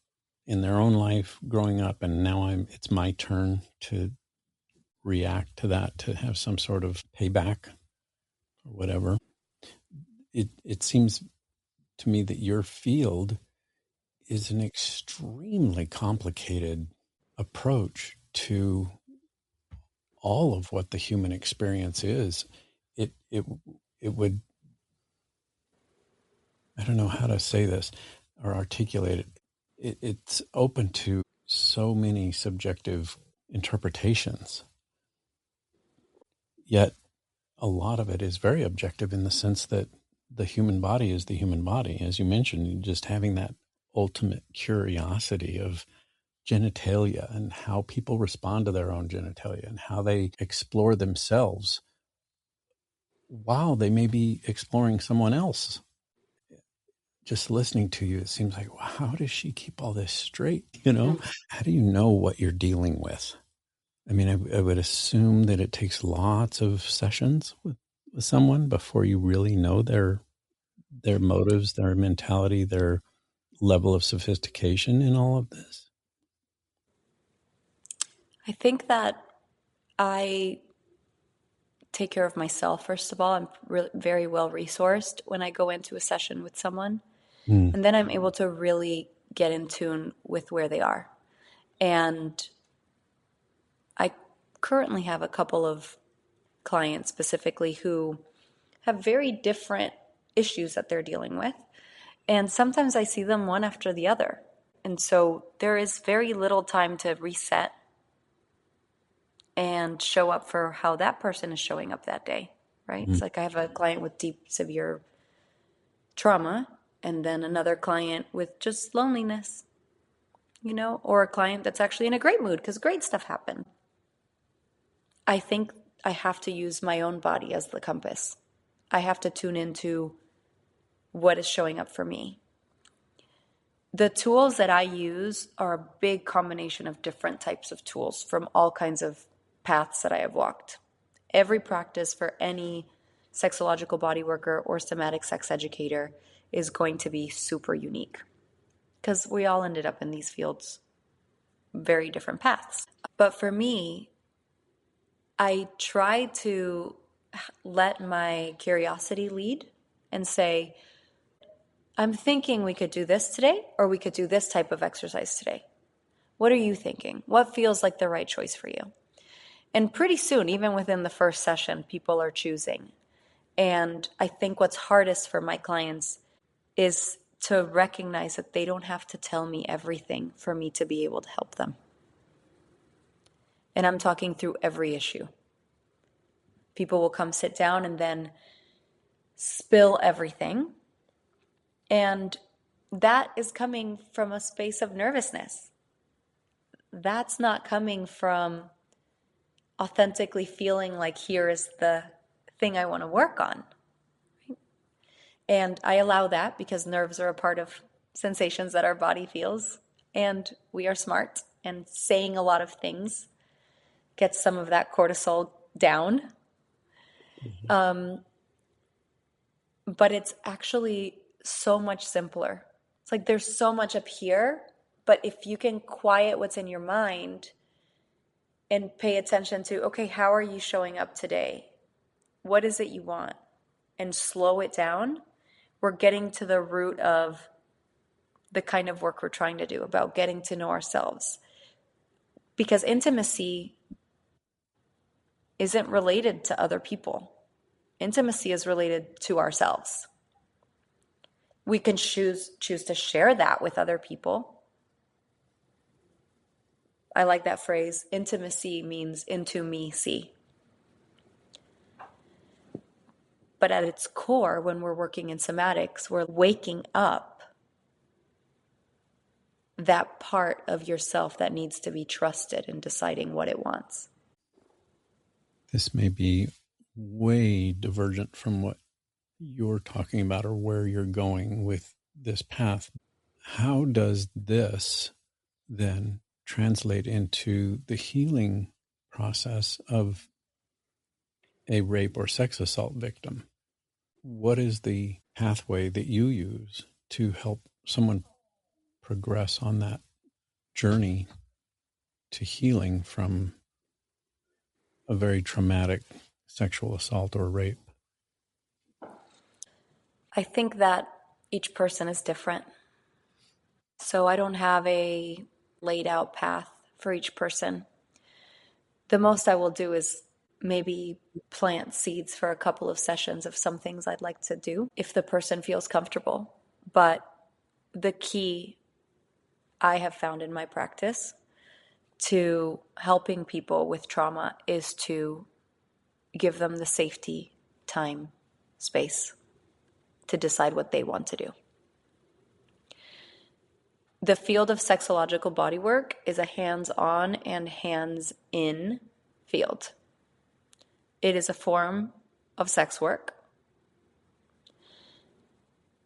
in their own life growing up. And now it's my turn to react to that, to have some sort of payback or whatever. It seems to me that your field is an extremely complicated approach to all of what the human experience is. It would, I don't know how to say this or articulate it. It's open to so many subjective interpretations, yet a lot of it is very objective in the sense that the human body is the human body. As you mentioned, just having that ultimate curiosity of genitalia and how people respond to their own genitalia and how they explore themselves while they may be exploring someone else. Just listening to you, it seems like, wow, how does she keep all this straight? How do you know what you're dealing with? I mean, I would assume that it takes lots of sessions with someone before you really know their motives, their mentality, their level of sophistication in all of this. I think that I take care of myself, first of all. I'm very well resourced when I go into a session with someone. And then I'm able to really get in tune with where they are. And I currently have a couple of clients specifically who have very different issues that they're dealing with. And sometimes I see them one after the other. And so there is very little time to reset and show up for how that person is showing up that day, right? It's like I have a client with deep, severe trauma, and then another client with just loneliness, or a client that's actually in a great mood because great stuff happened. I think I have to use my own body as the compass. I have to tune into what is showing up for me. The tools that I use are a big combination of different types of tools from all kinds of paths that I have walked. Every practice for any sexological bodyworker or somatic sex educator is going to be super unique because we all ended up in these fields, very different paths. But for me, I try to let my curiosity lead and say, I'm thinking we could do this today, or we could do this type of exercise today. What are you thinking? What feels like the right choice for you? And pretty soon, even within the first session, people are choosing. And I think what's hardest for my clients is to recognize that they don't have to tell me everything for me to be able to help them. And I'm talking through every issue. People will come sit down and then spill everything. And that is coming from a space of nervousness. That's not coming from authentically feeling like here is the thing I want to work on. And I allow that because nerves are a part of sensations that our body feels. And we are smart, and saying a lot of things gets some of that cortisol down. But it's actually so much simpler. It's like there's so much up here, but if you can quiet what's in your mind and pay attention to, okay, how are you showing up today? What is it you want? And slow it down, we're getting to the root of the kind of work we're trying to do about getting to know ourselves. Because intimacy isn't related to other people. Intimacy is related to ourselves. We can choose to share that with other people. I like that phrase. Intimacy means into me, see. But at its core, when we're working in somatics, we're waking up that part of yourself that needs to be trusted in deciding what it wants. This may be way divergent from what you're talking about or where you're going with this path. How does this then translate into the healing process of a rape or sex assault victim? What is the pathway that you use to help someone progress on that journey to healing from a very traumatic sexual assault or rape? I think that each person is different. So I don't have a laid out path for each person. The most I will do is maybe plant seeds for a couple of sessions of some things I'd like to do if the person feels comfortable. But the key I have found in my practice to helping people with trauma is to give them the safety, time, space to decide what they want to do. The field of sexological bodywork is a hands-on and hands-in field. It is a form of sex work.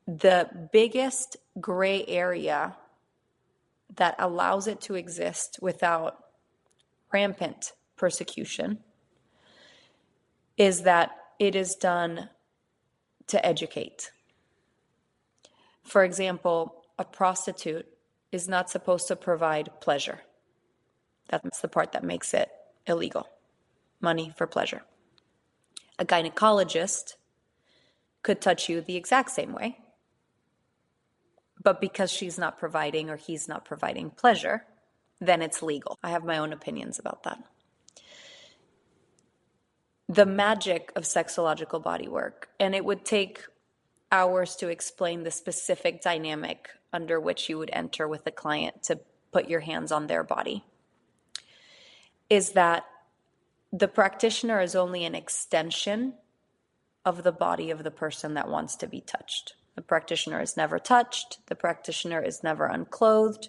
The biggest gray area that allows it to exist without rampant persecution is that it is done to educate. For example, a prostitute is not supposed to provide pleasure. That's the part that makes it illegal. Money for pleasure. A gynecologist could touch you the exact same way, but because she's not providing or he's not providing pleasure, then it's legal. I have my own opinions about that. The magic of sexological bodywork, and it would take hours to explain the specific dynamic under which you would enter with the client to put your hands on their body, is that the practitioner is only an extension of the body of the person that wants to be touched. The practitioner is never touched. The practitioner is never unclothed.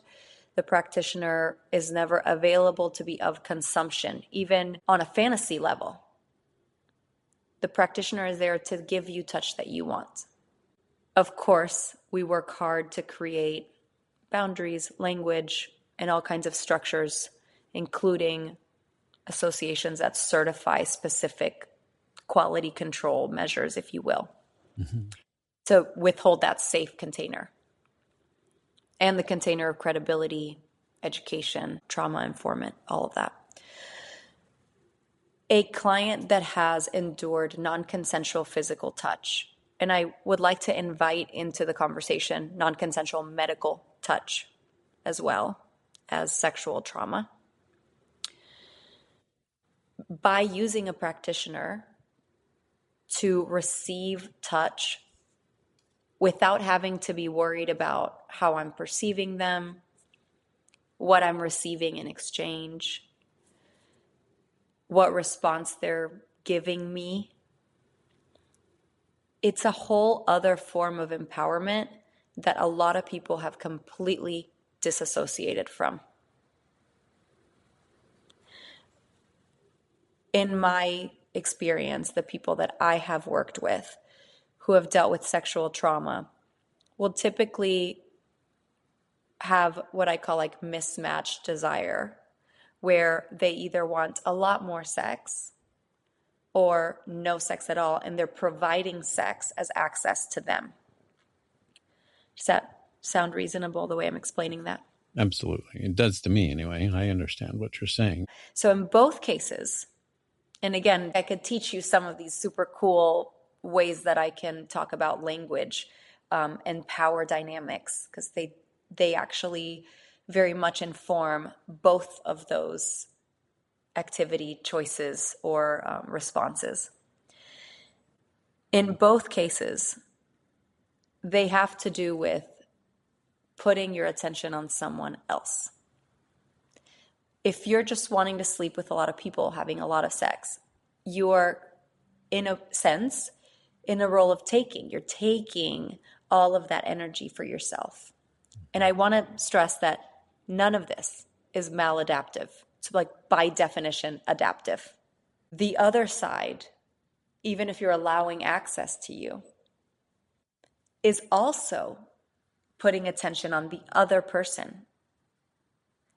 The practitioner is never available to be of consumption, even on a fantasy level. The practitioner is there to give you touch that you want. Of course, we work hard to create boundaries, language, and all kinds of structures, including associations that certify specific quality control measures, if you will, to withhold that safe container and the container of credibility, education, trauma informant, all of that. A client that has endured non-consensual physical touch, and I would like to invite into the conversation non-consensual medical touch as well as sexual trauma. By using a practitioner to receive touch without having to be worried about how I'm perceiving them, what I'm receiving in exchange, what response they're giving me. It's a whole other form of empowerment that a lot of people have completely disassociated from. In my experience, the people that I have worked with who have dealt with sexual trauma will typically have what I call like mismatched desire, where they either want a lot more sex or no sex at all, and they're providing sex as access to them. Does that sound reasonable the way I'm explaining that? Absolutely. It does to me anyway. I understand what you're saying. So in both cases, and again, I could teach you some of these super cool ways that I can talk about language and power dynamics, because they actually very much inform both of those activity choices or responses. In both cases, they have to do with putting your attention on someone else. If you're just wanting to sleep with a lot of people, having a lot of sex, you're, in a sense, in a role of taking. You're taking all of that energy for yourself. And I want to stress that none of this is maladaptive. It's like by definition adaptive. The other side, even if you're allowing access to you, is also putting attention on the other person.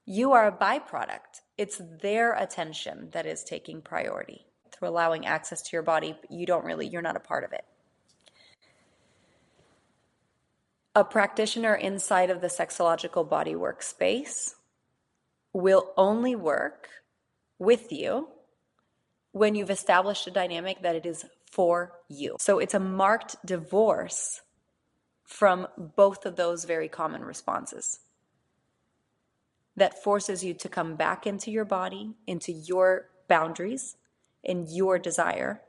You are a byproduct. It's their attention that is taking priority. Through allowing access to your body, you're not a part of it. A practitioner inside of the sexological bodywork space will only work with you when you've established a dynamic that it is for you. So it's a marked divorce from both of those very common responses that forces you to come back into your body, into your boundaries and your desire,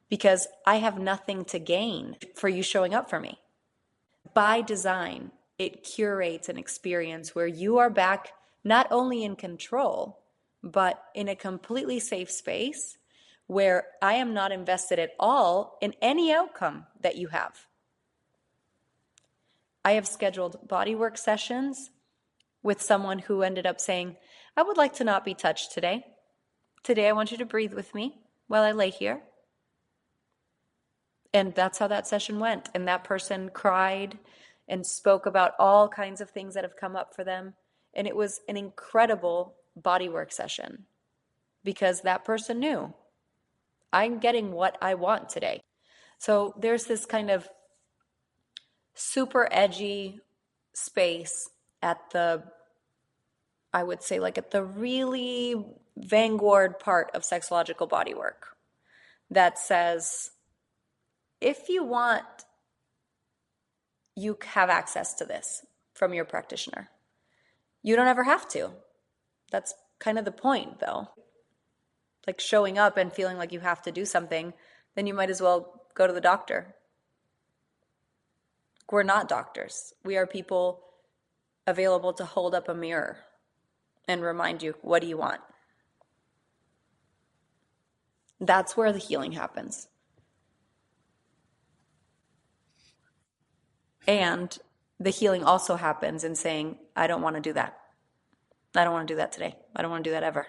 because I have nothing to gain for you showing up for me. By design, it curates an experience where you are back not only in control, but in a completely safe space where I am not invested at all in any outcome that you have. I have scheduled bodywork sessions with someone who ended up saying, I would like to not be touched today. Today, I want you to breathe with me while I lay here. And that's how that session went. And that person cried and spoke about all kinds of things that have come up for them. And it was an incredible bodywork session because that person knew, I'm getting what I want today. So there's this kind of super edgy space at the, I would say, like at the really vanguard part of sexological bodywork that says, if you want, you have access to this from your practitioner. You don't ever have to. That's kind of the point, though. Like showing up and feeling like you have to do something, then you might as well go to the doctor. We're not doctors. We are people available to hold up a mirror and remind you, what do you want? That's where the healing happens. And the healing also happens in saying, I don't want to do that. I don't want to do that today. I don't want to do that ever.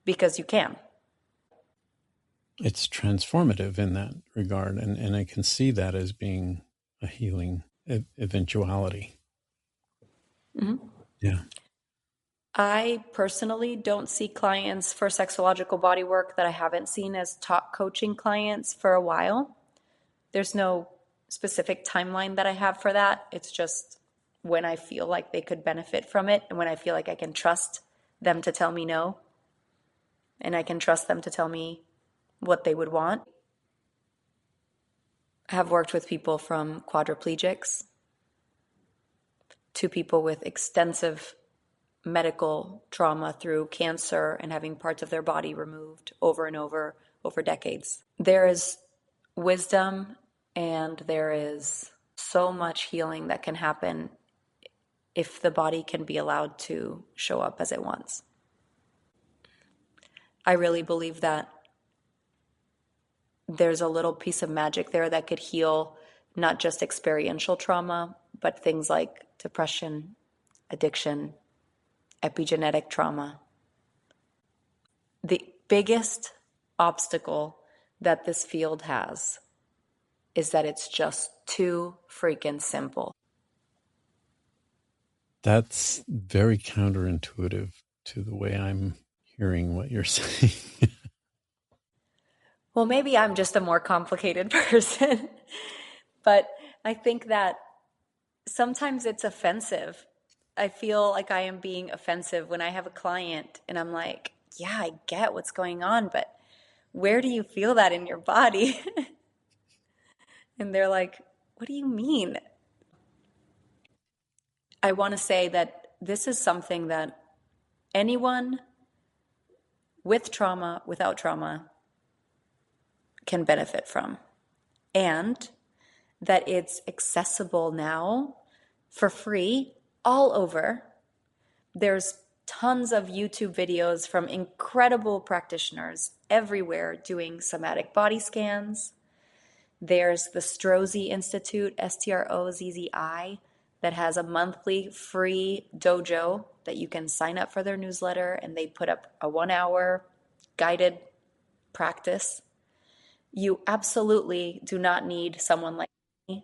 Because you can. It's transformative in that regard. And I can see that as being a healing eventuality. Mm-hmm. Yeah. I personally don't see clients for sexological bodywork that I haven't seen as talk coaching clients for a while. There's no specific timeline that I have for that. It's just when I feel like they could benefit from it and when I feel like I can trust them to tell me no, and I can trust them to tell me what they would want. I have worked with people from quadriplegics to people with extensive medical trauma through cancer and having parts of their body removed over and over decades. There is wisdom and there is so much healing that can happen if the body can be allowed to show up as it wants. I really believe that there's a little piece of magic there that could heal not just experiential trauma, but things like depression, addiction, epigenetic trauma. The biggest obstacle that this field has is that it's just too freaking simple. That's very counterintuitive to the way I'm hearing what you're saying. Well, maybe I'm just a more complicated person, but I think that sometimes it's offensive. I feel like I am being offensive when I have a client and I'm like, yeah, I get what's going on, but where do you feel that in your body? And they're like, what do you mean? I want to say that this is something that anyone with trauma, without trauma, can benefit from. And that it's accessible now for free all over. There's tons of YouTube videos from incredible practitioners everywhere doing somatic body scans. There's the Strozzi Institute, Strozzi, that has a monthly free dojo that you can sign up for their newsletter, and they put up a 1-hour guided practice. You absolutely do not need someone like me,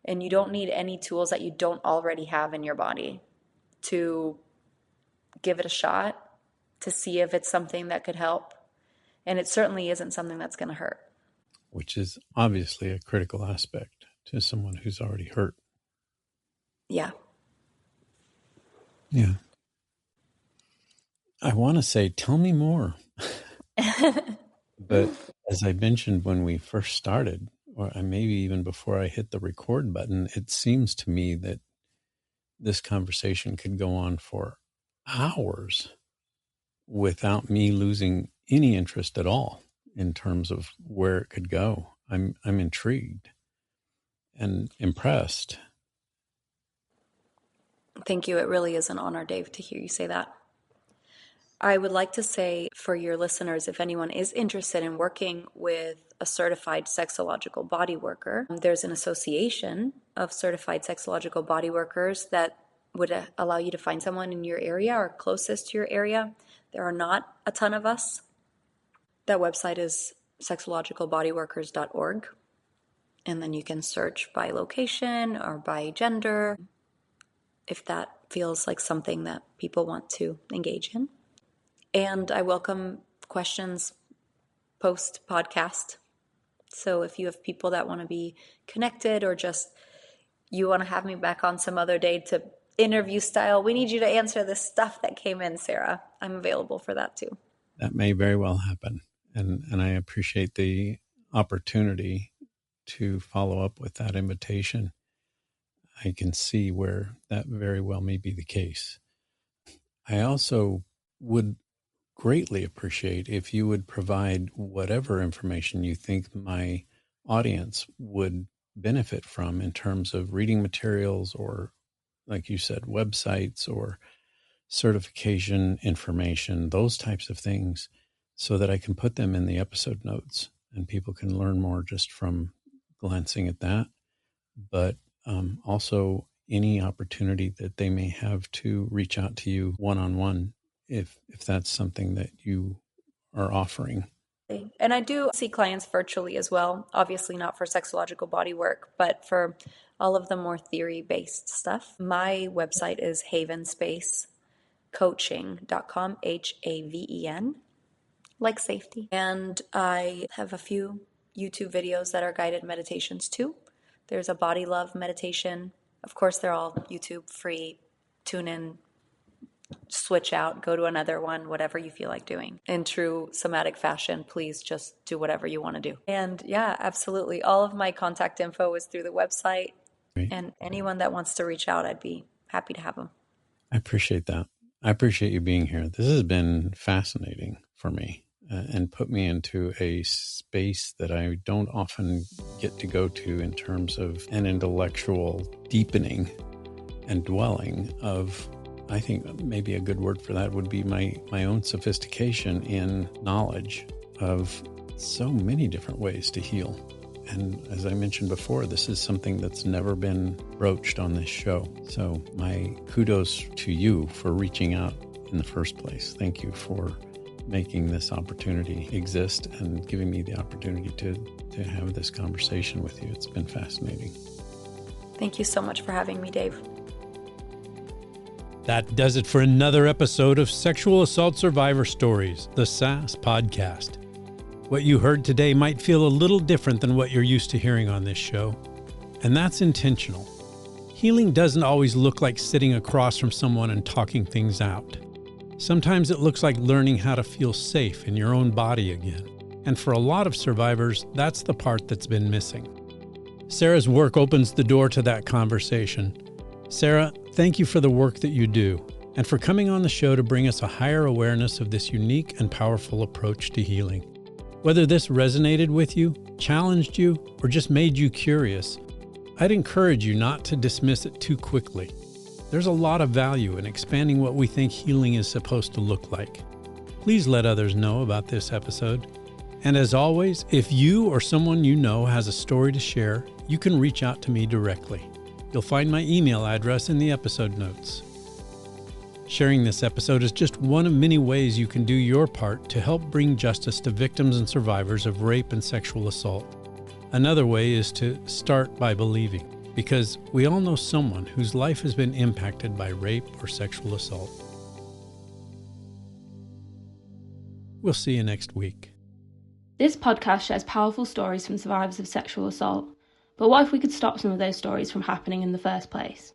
and you don't need any tools that you don't already have in your body to give it a shot, to see if it's something that could help. And it certainly isn't something that's going to hurt. Which is obviously a critical aspect to someone who's already hurt. Yeah. Yeah. I want to say, tell me more. But as I mentioned when we first started, or maybe even before I hit the record button, it seems to me that this conversation could go on for hours without me losing any interest at all in terms of where it could go. I'm intrigued and impressed. Thank you. It really is an honor, Dave, to hear you say that. I would like to say for your listeners, if anyone is interested in working with a certified sexological body worker, there's an association of certified sexological body workers that would allow you to find someone in your area or closest to your area. There are not a ton of us. That website is sexologicalbodyworkers.org. And then you can search by location or by gender if that feels like something that people want to engage in. And I welcome questions post podcast. So if you have people that want to be connected or just you want to have me back on some other day to interview style, we need you to answer the stuff that came in, Sara. I'm available for that too. That may very well happen. And I appreciate the opportunity to follow up with that invitation. I can see where that very well may be the case. I also would greatly appreciate if you would provide whatever information you think my audience would benefit from in terms of reading materials or, like you said, websites or certification information, those types of things, so that I can put them in the episode notes and people can learn more just from glancing at that. But also any opportunity that they may have to reach out to you one-on-one if that's something that you are offering. And I do see clients virtually as well, obviously not for sexological body work, but for all of the more theory-based stuff. My website is havenspacecoaching.com, HAVEN, like safety. And I have a few YouTube videos that are guided meditations too. There's a body love meditation. Of course, they're all YouTube free. Tune in switch out, go to another one, whatever you feel like doing. In true somatic fashion, please just do whatever you want to do. And yeah, absolutely. All of my contact info is through the website. Great. And anyone that wants to reach out, I'd be happy to have them. I appreciate that. I appreciate you being here. This has been fascinating for me and put me into a space that I don't often get to go to in terms of an intellectual deepening and dwelling of, I think maybe a good word for that would be my own sophistication in knowledge of so many different ways to heal. And as I mentioned before, this is something that's never been broached on this show. So my kudos to you for reaching out in the first place. Thank you for making this opportunity exist and giving me the opportunity to have this conversation with you. It's been fascinating. Thank you so much for having me, Dave. That does it for another episode of Sexual Assault Survivor Stories, the SAS podcast. What you heard today might feel a little different than what you're used to hearing on this show, and that's intentional. Healing doesn't always look like sitting across from someone and talking things out. Sometimes it looks like learning how to feel safe in your own body again, and for a lot of survivors, that's the part that's been missing. Sara's work opens the door to that conversation. Sara, thank you for the work that you do, and for coming on the show to bring us a higher awareness of this unique and powerful approach to healing. Whether this resonated with you, challenged you, or just made you curious, I'd encourage you not to dismiss it too quickly. There's a lot of value in expanding what we think healing is supposed to look like. Please let others know about this episode. And as always, if you or someone you know has a story to share, you can reach out to me directly. You'll find my email address in the episode notes. Sharing this episode is just one of many ways you can do your part to help bring justice to victims and survivors of rape and sexual assault. Another way is to start by believing, because we all know someone whose life has been impacted by rape or sexual assault. We'll see you next week. This podcast shares powerful stories from survivors of sexual assault, but what if we could stop some of those stories from happening in the first place?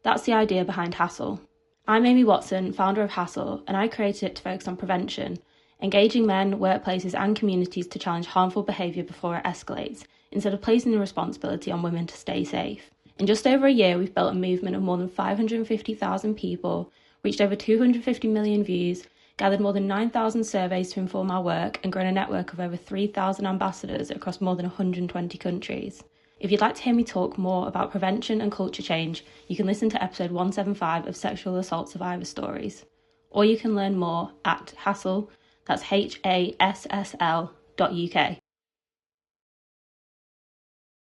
That's the idea behind Hassle. I'm Amy Watson, founder of Hassle, and I created it to focus on prevention, engaging men, workplaces and communities to challenge harmful behaviour before it escalates, instead of placing the responsibility on women to stay safe. In just over a year, we've built a movement of more than 550,000 people, reached over 250 million views, gathered more than 9,000 surveys to inform our work, and grown a network of over 3,000 ambassadors across more than 120 countries. If you'd like to hear me talk more about prevention and culture change, you can listen to episode 175 of Sexual Assault Survivor Stories. Or you can learn more at Hassle, that's HASSL.UK.